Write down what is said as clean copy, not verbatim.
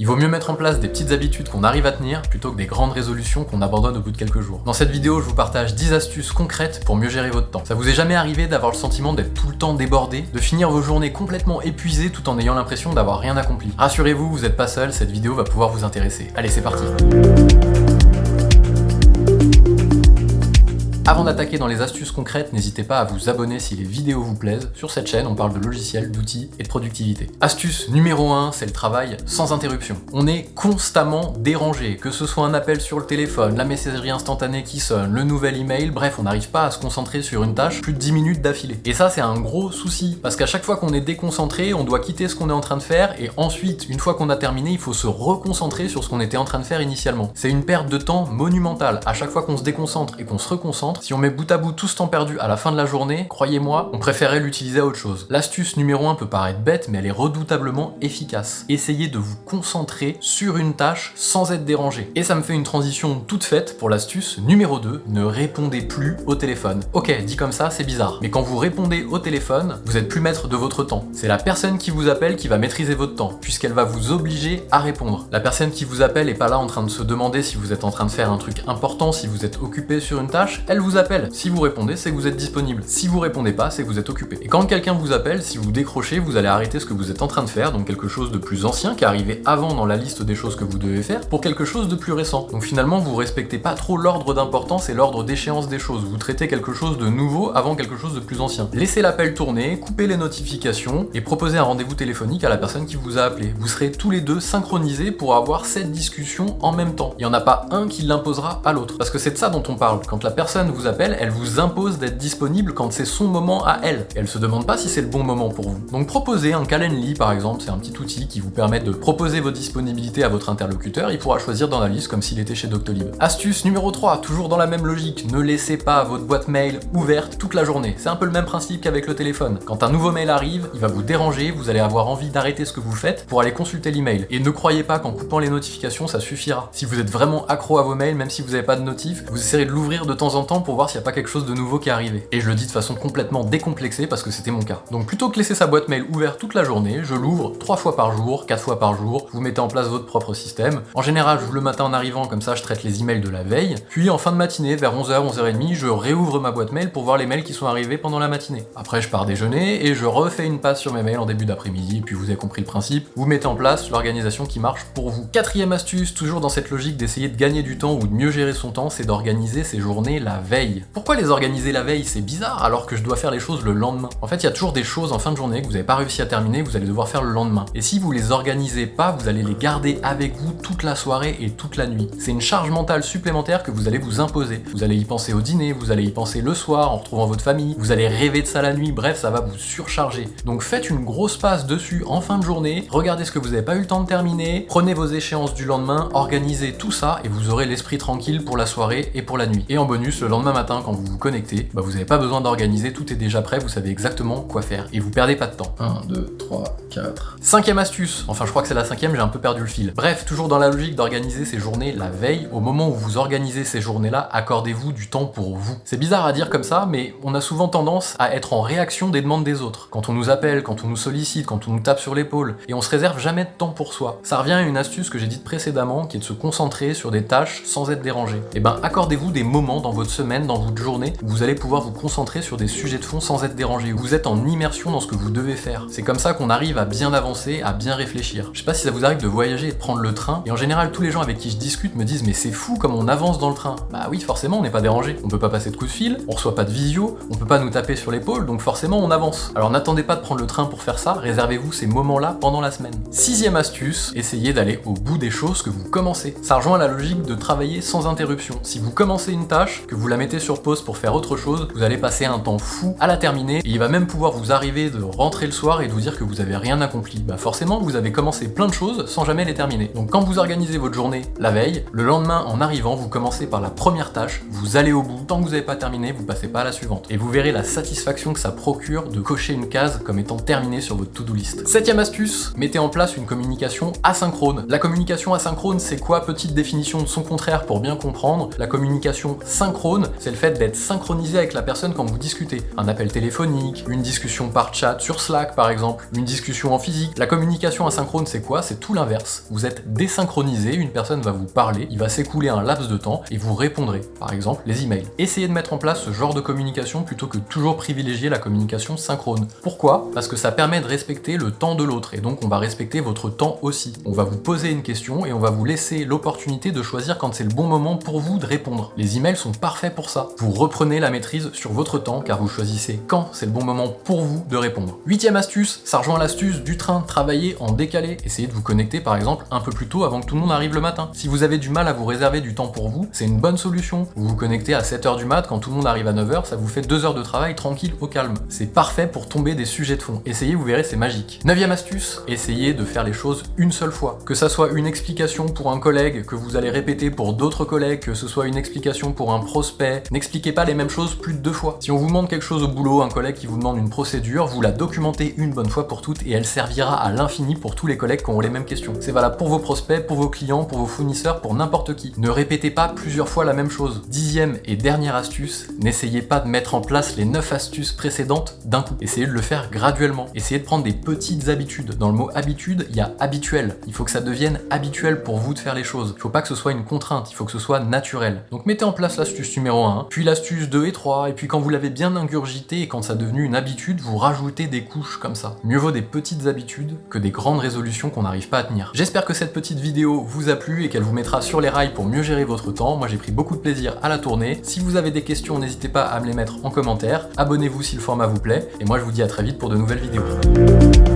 Il vaut mieux mettre en place des petites habitudes qu'on arrive à tenir plutôt que des grandes résolutions qu'on abandonne au bout de quelques jours. Dans cette vidéo, je vous partage 10 astuces concrètes pour mieux gérer votre temps. Ça vous est jamais arrivé d'avoir le sentiment d'être tout le temps débordé, de finir vos journées complètement épuisées tout en ayant l'impression d'avoir rien accompli? Rassurez-vous, vous n'êtes pas seul, cette vidéo va pouvoir vous intéresser. Allez, c'est parti! Avant d'attaquer dans les astuces concrètes, n'hésitez pas à vous abonner si les vidéos vous plaisent. Sur cette chaîne, on parle de logiciels, d'outils et de productivité. Astuce numéro 1, c'est le travail sans interruption. On est constamment dérangé, que ce soit un appel sur le téléphone, la messagerie instantanée qui sonne, le nouvel email, bref, on n'arrive pas à se concentrer sur une tâche plus de 10 minutes d'affilée. Et ça, c'est un gros souci, parce qu'à chaque fois qu'on est déconcentré, on doit quitter ce qu'on est en train de faire, et ensuite, une fois qu'on a terminé, il faut se reconcentrer sur ce qu'on était en train de faire initialement. C'est une perte de temps monumentale. À chaque fois qu'on se déconcentre et qu'on se reconcentre, si on met bout à bout tout ce temps perdu à la fin de la journée, croyez-moi, on préférait l'utiliser à autre chose. L'astuce numéro 1 peut paraître bête, mais elle est redoutablement efficace. Essayez de vous concentrer sur une tâche sans être dérangé. Et ça me fait une transition toute faite pour l'astuce numéro 2, ne répondez plus au téléphone. Ok, dit comme ça, c'est bizarre, mais quand vous répondez au téléphone, vous êtes plus maître de votre temps. C'est la personne qui vous appelle qui va maîtriser votre temps, puisqu'elle va vous obliger à répondre. La personne qui vous appelle est pas là en train de se demander si vous êtes en train de faire un truc important, si vous êtes occupé sur une tâche, elle vous appelle. Si vous répondez, c'est que vous êtes disponible. Si vous répondez pas, c'est que vous êtes occupé. Et quand quelqu'un vous appelle, si vous décrochez, vous allez arrêter ce que vous êtes en train de faire, donc quelque chose de plus ancien qui est arrivé avant dans la liste des choses que vous devez faire, pour quelque chose de plus récent. Donc finalement, vous respectez pas trop l'ordre d'importance et l'ordre d'échéance des choses. Vous traitez quelque chose de nouveau avant quelque chose de plus ancien. Laissez l'appel tourner, coupez les notifications et proposez un rendez-vous téléphonique à la personne qui vous a appelé. Vous serez tous les deux synchronisés pour avoir cette discussion en même temps. Il y en a pas un qui l'imposera à l'autre. Parce que c'est de ça dont on parle. Quand la personne vous appelle, elle vous impose d'être disponible quand c'est son moment à elle. Et elle se demande pas si c'est le bon moment pour vous. Donc proposez un Calendly par exemple, c'est un petit outil qui vous permet de proposer vos disponibilités à votre interlocuteur, il pourra choisir dans la liste comme s'il était chez Doctolib. Astuce numéro 3, toujours dans la même logique, ne laissez pas votre boîte mail ouverte toute la journée. C'est un peu le même principe qu'avec le téléphone. Quand un nouveau mail arrive, il va vous déranger, vous allez avoir envie d'arrêter ce que vous faites pour aller consulter l'email. Et ne croyez pas qu'en coupant les notifications, ça suffira. Si vous êtes vraiment accro à vos mails, même si vous n'avez pas de notif, vous essayerez de l'ouvrir de temps en temps pour voir s'il n'y a pas quelque chose de nouveau qui est arrivé. Et je le dis de façon complètement décomplexée parce que c'était mon cas. Donc plutôt que laisser sa boîte mail ouverte toute la journée, je l'ouvre 3 fois par jour, 4 fois par jour, vous mettez en place votre propre système. En général, j'ouvre le matin en arrivant, comme ça je traite les emails de la veille, puis en fin de matinée, vers 11h, 11h30, je réouvre ma boîte mail pour voir les mails qui sont arrivés pendant la matinée. Après je pars déjeuner et je refais une passe sur mes mails en début d'après-midi, et puis vous avez compris le principe, vous mettez en place l'organisation qui marche pour vous. Quatrième astuce, toujours dans cette logique d'essayer de gagner du temps ou de mieux gérer son temps, c'est d'organiser ses journées la veille. Pourquoi les organiser la veille? C'est bizarre alors que je dois faire les choses le lendemain. En fait, il y a toujours des choses en fin de journée que vous n'avez pas réussi à terminer, que vous allez devoir faire le lendemain. Et si vous les organisez pas, vous allez les garder avec vous toute la soirée et toute la nuit. C'est une charge mentale supplémentaire que vous allez vous imposer. Vous allez y penser au dîner, vous allez y penser le soir en retrouvant votre famille, vous allez rêver de ça la nuit, bref, ça va vous surcharger. Donc faites une grosse passe dessus en fin de journée, regardez ce que vous n'avez pas eu le temps de terminer, prenez vos échéances du lendemain, organisez tout ça et vous aurez l'esprit tranquille pour la soirée et pour la nuit. Et en bonus, le lendemain matin, quand vous vous connectez, vous n'avez pas besoin d'organiser, tout est déjà prêt, vous savez exactement quoi faire et vous perdez pas de temps. 1, 2, 3, 4. Cinquième astuce, enfin je crois que c'est la cinquième, j'ai un peu perdu le fil. Bref, toujours dans la logique d'organiser ces journées la veille, au moment où vous organisez ces journées-là, accordez-vous du temps pour vous. C'est bizarre à dire comme ça, mais on a souvent tendance à être en réaction des demandes des autres. Quand on nous appelle, quand on nous sollicite, quand on nous tape sur l'épaule, et on se réserve jamais de temps pour soi. Ça revient à une astuce que j'ai dite précédemment, qui est de se concentrer sur des tâches sans être dérangé. Et accordez-vous des moments dans votre semaine, dans votre journée, où vous allez pouvoir vous concentrer sur des sujets de fond sans être dérangé, où vous êtes en immersion dans ce que vous devez faire. C'est comme ça qu'on arrive à bien avancer, à bien réfléchir. Je sais pas si ça vous arrive de voyager et de prendre le train, et en général tous les gens avec qui je discute me disent mais c'est fou comme on avance dans le train. Bah oui, forcément on n'est pas dérangé, on peut pas passer de coups de fil, on reçoit pas de visio, on peut pas nous taper sur l'épaule, donc forcément on avance. Alors n'attendez pas de prendre le train pour faire ça, réservez-vous ces moments-là pendant la semaine. Sixième astuce, essayez d'aller au bout des choses que vous commencez. Ça rejoint la logique de travailler sans interruption. Si vous commencez une tâche, que vous la mettez sur pause pour faire autre chose, vous allez passer un temps fou à la terminer, et il va même pouvoir vous arriver de rentrer le soir et de vous dire que vous avez rien accompli. Forcément, vous avez commencé plein de choses sans jamais les terminer. Donc quand vous organisez votre journée la veille, le lendemain en arrivant, vous commencez par la première tâche, vous allez au bout, tant que vous n'avez pas terminé, vous passez pas à la suivante. Et vous verrez la satisfaction que ça procure de cocher une case comme étant terminée sur votre to-do list. Septième astuce, mettez en place une communication asynchrone. La communication asynchrone, c'est quoi? Petite définition de son contraire pour bien comprendre. La communication synchrone, asynchrone, c'est le fait d'être synchronisé avec la personne quand vous discutez. Un appel téléphonique, une discussion par chat sur Slack par exemple, une discussion en physique. La communication asynchrone, c'est quoi? C'est tout l'inverse. Vous êtes désynchronisé, une personne va vous parler, il va s'écouler un laps de temps et vous répondrez. Par exemple, les emails. Essayez de mettre en place ce genre de communication plutôt que toujours privilégier la communication synchrone. Pourquoi? Parce que ça permet de respecter le temps de l'autre et donc on va respecter votre temps aussi. On va vous poser une question et on va vous laisser l'opportunité de choisir quand c'est le bon moment pour vous de répondre. Les emails sont parfaits pour ça. Vous reprenez la maîtrise sur votre temps car vous choisissez quand c'est le bon moment pour vous de répondre. 8e astuce, ça rejoint l'astuce du train, travailler en décalé. Essayez de vous connecter par exemple un peu plus tôt avant que tout le monde arrive le matin. Si vous avez du mal à vous réserver du temps pour vous, c'est une bonne solution. Vous vous connectez à 7h du mat, quand tout le monde arrive à 9h, ça vous fait 2 heures de travail tranquille au calme. C'est parfait pour tomber des sujets de fond. Essayez, vous verrez, c'est magique. 9e astuce, essayez de faire les choses une seule fois. Que ça soit une explication pour un collègue que vous allez répéter pour d'autres collègues, que ce soit une explication pour un prospect, n'expliquez pas les mêmes choses plus de 2 fois. Si on vous demande quelque chose au boulot, un collègue qui vous demande une procédure, vous la documentez une bonne fois pour toutes et elle servira à l'infini pour tous les collègues qui ont les mêmes questions. C'est valable pour vos prospects, pour vos clients, pour vos fournisseurs, pour n'importe qui. Ne répétez pas plusieurs fois la même chose. 10e et dernière astuce, n'essayez pas de mettre en place les 9 astuces précédentes d'un coup. Essayez de le faire graduellement. Essayez de prendre des petites habitudes. Dans le mot habitude, il y a habituel. Il faut que ça devienne habituel pour vous de faire les choses. Il faut pas que ce soit une contrainte, il faut que ce soit naturel. Donc mettez en place l'astuce numéro 1, puis l'astuce 2 et 3, et puis quand vous l'avez bien ingurgité et quand ça a devenu une habitude, vous rajoutez des couches comme ça. Mieux vaut des petites habitudes que des grandes résolutions qu'on n'arrive pas à tenir. J'espère que cette petite vidéo vous a plu et qu'elle vous mettra sur les rails pour mieux gérer votre temps. Moi j'ai pris beaucoup de plaisir à la tourner. Si vous avez des questions, n'hésitez pas à me les mettre en commentaire. Abonnez-vous si le format vous plaît, et moi je vous dis à très vite pour de nouvelles vidéos.